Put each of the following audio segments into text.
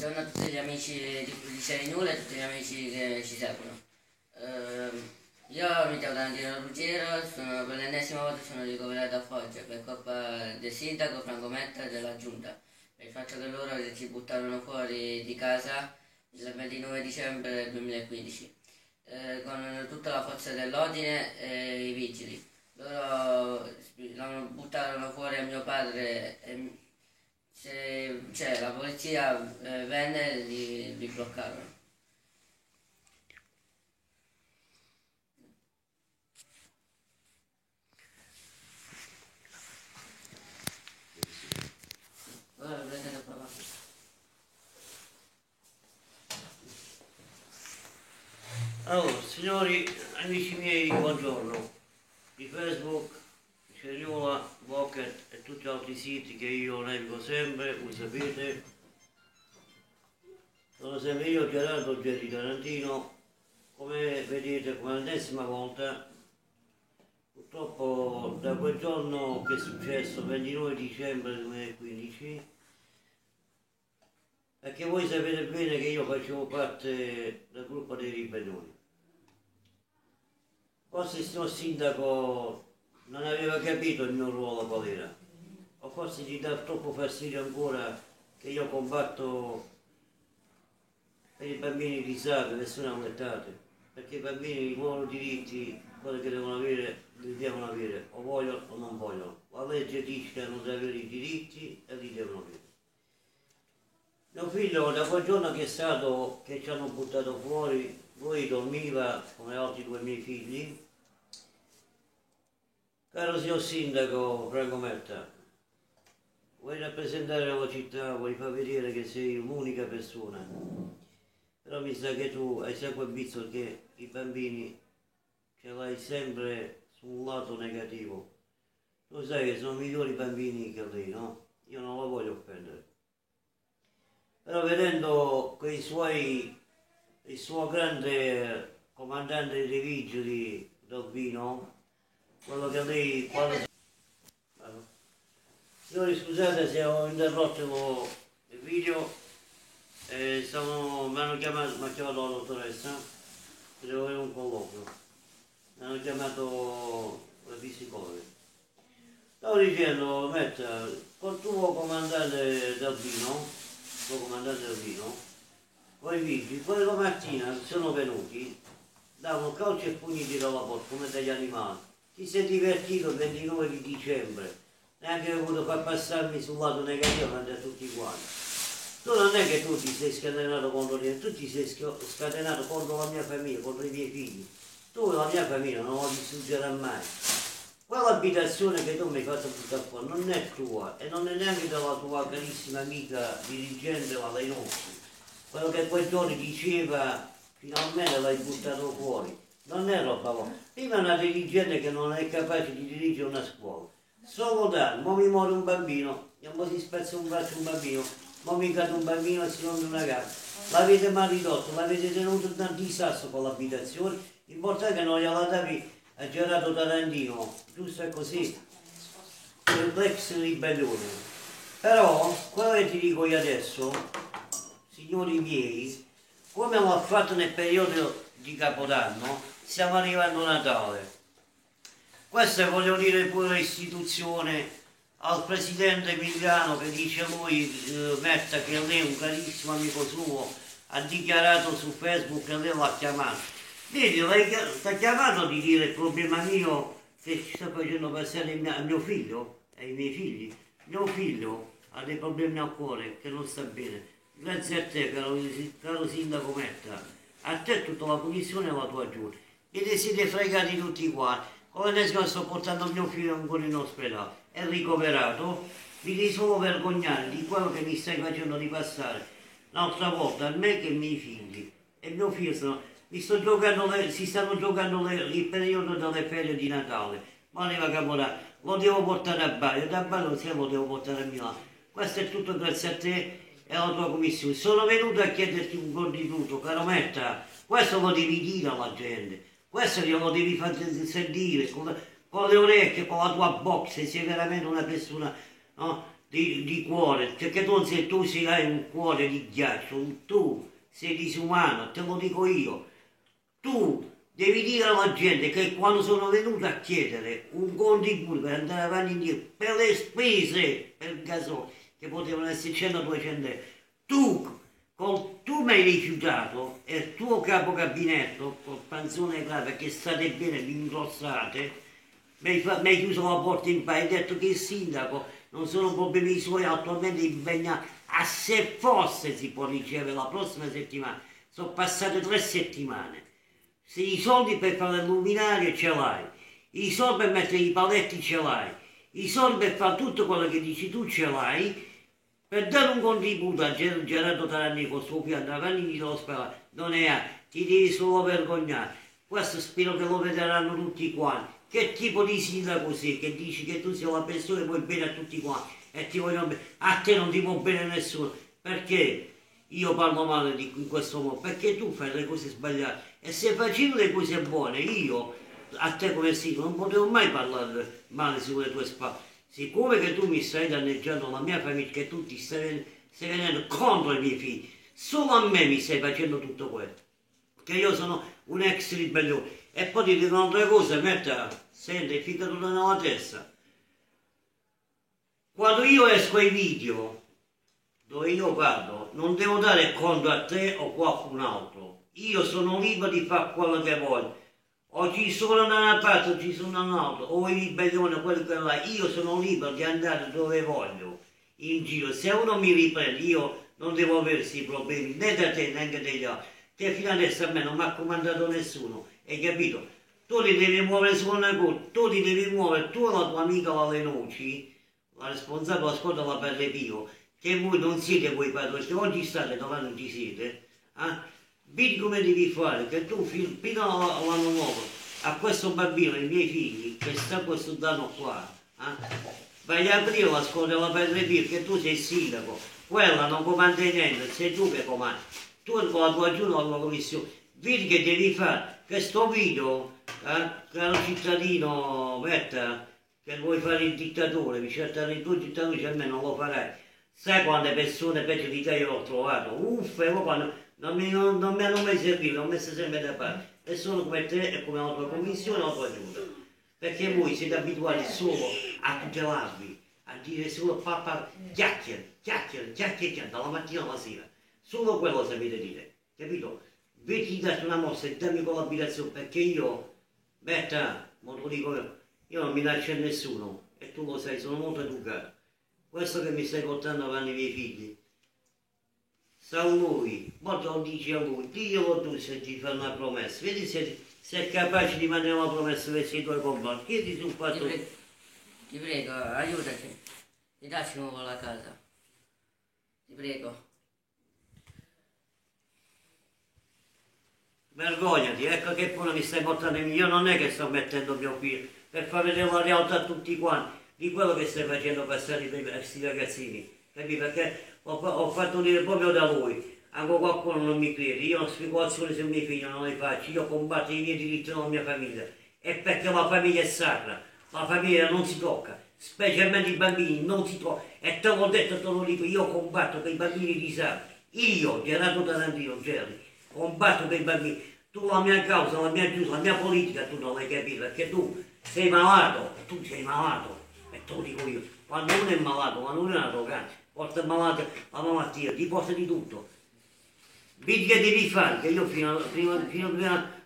Buongiorno a tutti gli amici di Serie Nulla e a tutti gli amici che ci seguono. Io mi chiamo Danilo Ruggiero, per l'ennesima volta sono ricoverato a Foggia per colpa del sindaco Franco Metta e della giunta, per il fatto che loro ci buttarono fuori di casa il 29 dicembre 2015 con tutta la forza dell'ordine e i vigili. Loro buttarono fuori a mio padre e cioè, la polizia venne e li bloccarono. Ora prendete a papà. Allora, signori, amici miei, buongiorno. Di Facebook, Ceriola, Pocket e tutti gli altri siti che io leggo sempre, voi sapete. Sono sempre io, Gerardo Gerri Tarantino. Come vedete, come l'ennesima volta, purtroppo da quel giorno che è successo, 29 dicembre 2015, perché voi sapete bene che io facevo parte del gruppo dei ribellioni. Forse il signor sindaco non aveva capito il mio ruolo qual era, o forse gli dà troppo fastidio ancora che io combatto per i bambini disabili, persone aumentate, perché i bambini i loro diritti, quelli che devono avere, li devono avere, o vogliono o non vogliono. La legge dice che hanno da avere i diritti e li devono avere. Mio figlio da quel giorno che è stato, che ci hanno buttato fuori, lui dormiva come altri due miei figli. Caro signor sindaco Franco Metta, vuoi rappresentare la città, vuoi far vedere che sei un'unica persona, però mi sa che tu hai sempre visto che i bambini ce l'hai sempre su un lato negativo. Tu sai che sono migliori bambini che lei, no? Io non lo voglio offendere. Però vedendo il suo grande comandante dei vigili del vino, quello che lei... Signori, scusate se ho interrotto il video, mi ha chiamato la dottoressa, devo avere un colloquio, mi hanno chiamato la psicologa. Stavo dicendo, Metta, col tuo comandante del vino, poi i vigili, poi la mattina sono venuti, davano calci e pugni dalla porta come degli animali. Ti sei divertito il 29 di dicembre, neanche hai voluto far passarmi sul lato negativo davanti a tutti quanti. Tu non è che tu ti sei scatenato contro niente, tu ti sei scatenato contro la mia famiglia, contro i miei figli. Tu la mia famiglia non la distruggerai mai. Quell'abitazione che tu mi hai fatto buttare fuori non è tua e non è neanche della tua carissima amica dirigente la Leinossi. Quello che quei giorni diceva, finalmente l'hai buttato fuori. Non è roba vostra. Prima è una dirigente che non è capace di dirigere una scuola. Solo danno, mo mi muore un bambino, mo si spezza un braccio un bambino, mo mi cade un bambino e si rompe una gamba. L'avete mal ridotto, l'avete tenuto da un disastro con l'abitazione, l'importante è che non gliela davi a Gerardo Tarantino, giusto è così, per l'ex ribellione. Però, quello che ti dico io adesso, signori miei, come l'ho fatto nel periodo di Capodanno, stiamo arrivando a Natale. Questo voglio dire pure l'istituzione al presidente Emiliano che dice lui, Metta, che lei è un carissimo amico suo, ha dichiarato su Facebook che lei l'ha chiamato. Vedi, ti ha chiamato di dire il problema mio che ci sta facendo passare a mio figlio e ai miei figli. Mio figlio ha dei problemi al cuore, che non sta bene. Grazie a te, caro sindaco Metta, a te tutta la commissione e la tua giunta. E ti siete fregati tutti qua. Come adesso sto portando mio figlio ancora in ospedale, è ricoverato, mi devi solo vergognare di quello che mi stai facendo ripassare l'altra volta a me che ai miei figli. E mio figlio si stanno giocando il periodo delle ferie di Natale. Ma arriva Capodanno, lo devo portare a Bari, da Bari lo devo portare a Milano. Questo è tutto grazie a te e alla tua commissione. Sono venuto a chiederti un po' di tutto, caro Metta, questo lo devi dire alla gente, questo glielo devi far sentire con le orecchie, con la tua bocca, se sei veramente una persona, no? di cuore, perché tu hai un cuore di ghiaccio, tu sei disumano, te lo dico io. Tu devi dire alla gente che quando sono venuto a chiedere un contributo per andare avanti e indietro, per le spese, per il gasolio, che potevano essere 100-200 euro, tu mi hai rifiutato e il tuo capo gabinetto, col panzone grave, che state bene, vi ingrossate, mi hai chiuso la porta in paese, hai detto che il sindaco non sono problemi suoi, attualmente impegna a se fosse si può ricevere la prossima settimana. Sono passate 3 settimane. Se i soldi per fare il luminario ce l'hai, i soldi per mettere i paletti ce l'hai, i soldi per fare tutto quello che dici tu ce l'hai, per dare un contributo a Gerardo Taranni con suo piano avanti dello sparato, non è a, ti devi solo vergognare. Questo spero che lo vedranno tutti quanti. Che tipo di sindaco sei che dici che tu sei la persona che vuoi bene a tutti quanti e ti vogliono bene? A te non ti vuole bene nessuno. Perché io parlo male in questo modo? Perché tu fai le cose sbagliate. E se facevo le cose buone, io, a te come sindaco, non potevo mai parlare male sulle tue spalle. Siccome che tu mi stai danneggiando la mia famiglia, che tu stai venendo contro i miei figli, solo a me mi stai facendo tutto quello. Che io sono un ex ribellione. E poi ti dico un'altra cosa, metta, senti, ficcatelo nella testa. Quando io esco ai video dove io vado, non devo dare conto a te o qualcun altro. Io sono libero di fare quello che voglio. O ci sono da una parte o ci sono da un'altra, o in ribellione, quello che là. Io sono libero di andare dove voglio, in giro. Se uno mi riprende, io non devo avere questi problemi, né da te né dagli altri. Che fino adesso a me non mi ha comandato nessuno, hai capito? Tu ti devi muovere su una cosa, tu ti devi muovere, tu e la tua amica Valenoci, la responsabile della scuola della Padre Pio, che voi non siete voi padroni, che oggi state, domani non ci siete, vedi come devi fare, che tu fino all'anno nuovo, a questo bambino, ai miei figli, che sta questo danno qua, vai a aprire la scuola della Padre Pio, che tu sei il sindaco, quella non comanda niente, sei tu che comandi. Tu con la tua giunta, la tua commissione, vedi che devi fare questo video, caro cittadino, Vetta, che vuoi fare il dittatore, mi cercare il tuo dittatore, a me non lo farai. Sai quante persone peggio di te io l'ho trovato? Uffa, e quando non mi hanno mai servito, l'ho messo sempre da parte. E sono come te e come la tua commissione e la tua giunta. Perché voi siete abituati solo a tutelarvi, a dire solo papà, chiacchiere, dalla mattina alla sera. Solo quello sapete dire, capito? Vedi di darti una mossa e dammi collaborazione perché io, Berta, mo te lo dico io non minaccio a nessuno e tu lo sai, sono molto educato. Questo che mi stai portando avanti i miei figli, sa lui, ma te lo dici a lui, diglielo tu se ti fa una promessa, vedi se è capace di mandare una promessa verso i tuoi compagni, chiedi sul fatto... Ti prego, aiutaci, ti lasci nuovo la casa, ti prego. Vergognati, ecco che pure mi stai portando in io non è che sto mettendo mio figlio per far vedere la realtà a tutti quanti di quello che stai facendo passare a questi ragazzini, capito? Perché ho fatto dire proprio da lui, anche qualcuno non mi crede, io speculazioni sui miei figli non le faccio, io combatto i miei diritti nella mia famiglia, e perché la famiglia è sacra, la famiglia non si tocca, specialmente i bambini non si tocca, e te l'ho detto, te lo dico, io combatto per i bambini disabili, io, Gerardo Tarantino, Gerry, combatto per i bambini, tu la mia causa, la mia giusta, la mia politica tu non l'hai capito, perché tu sei malato, e tu sei malato, e te lo dico io, quando uno è malato, quando uno è arrogante, porta malato la malattia, ti porta di tutto. Vedi che devi fare, che io prima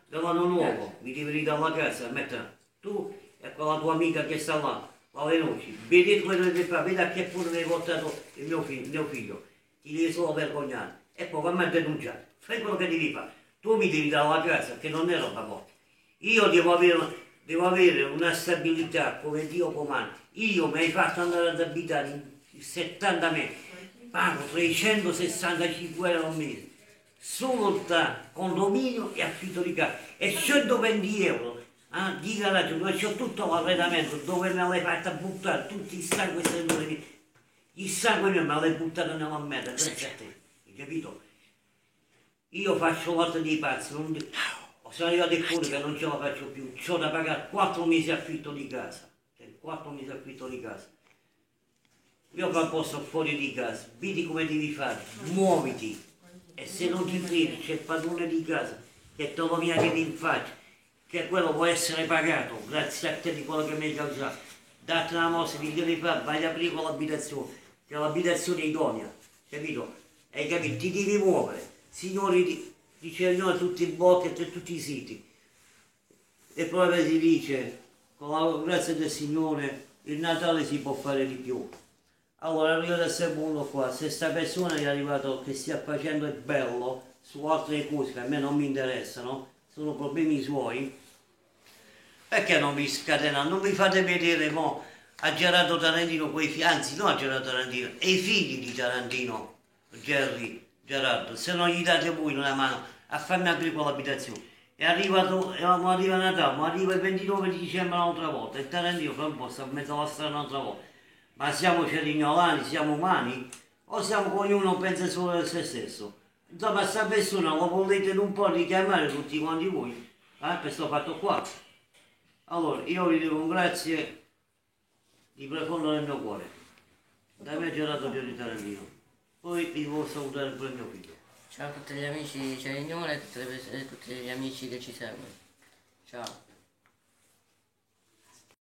dell'anno nuovo mi devi ridare la casa, mettere tu e quella tua amica che sta là, Valenoci, vedi quello che devi fare, vedi a che punto mi hai portato il mio figlio, ti devi solo vergognare, e poi come denunciare, fai quello che devi fare, tu mi devi dare la casa, che non è roba morta, io devo avere una stabilità come Dio comanda, io mi hai fatto andare ad abitare in 70 metri, pago 365 euro al mese, solo da condominio e affitto di casa, e 120 euro di garage, dove c'ho tutto l'arredamento, dove me l'hai fatta buttare, tutti i sangue, il sangue mio me l'hai buttato nella merda, grazie a te, hai capito? Io faccio l'altro dei pazzi, sono arrivato al punto che non ce la faccio più, c'ho da pagare 4 mesi affitto di casa, 4 mesi affitto di casa. Io quando sto fuori di casa, vedi come devi fare, muoviti. E se non ti credi c'è il padrone di casa che te lo viene a dire in faccia, che quello può essere pagato grazie a te di quello che mi hai causato. Date una mossa, che devi fare, vai a aprire con l'abitazione, che l'abitazione è idonea, capito? Hai capito? Ti devi muovere. Signori, dice il Signore tutti i bucket e tutti i siti. E poi si dice, con la grazia del Signore, il Natale si può fare di più. Allora io adesso è buono qua, se sta persona è arrivato che stia facendo il bello su altre cose che a me non mi interessano, sono problemi suoi, perché non vi scatenate? Non vi fate vedere mo a Gerardo Tarantino quei figli, anzi non a Gerardo Tarantino, e i figli di Tarantino, Gerardo, se non gli date voi una mano a farmi aprire quell'abitazione. È arrivato, arriva Natale, ma arriva il 29 di dicembre un'altra volta, e Tarantino fra un po' sta in mezzo alla strada un'altra volta. Ma siamo cerignolanti, siamo umani? O siamo ognuno pensa solo a se stesso? Insomma, questa persona lo volete un po' richiamare tutti quanti voi, per questo fatto qua. Allora, io vi dico un grazie di profondo nel mio cuore. Da me è Gerardo Giorgio Tarantino. Poi vi voglio salutare pure mio figlio. Ciao a tutti gli amici di Cerignole e tutti gli amici che ci seguono. Ciao.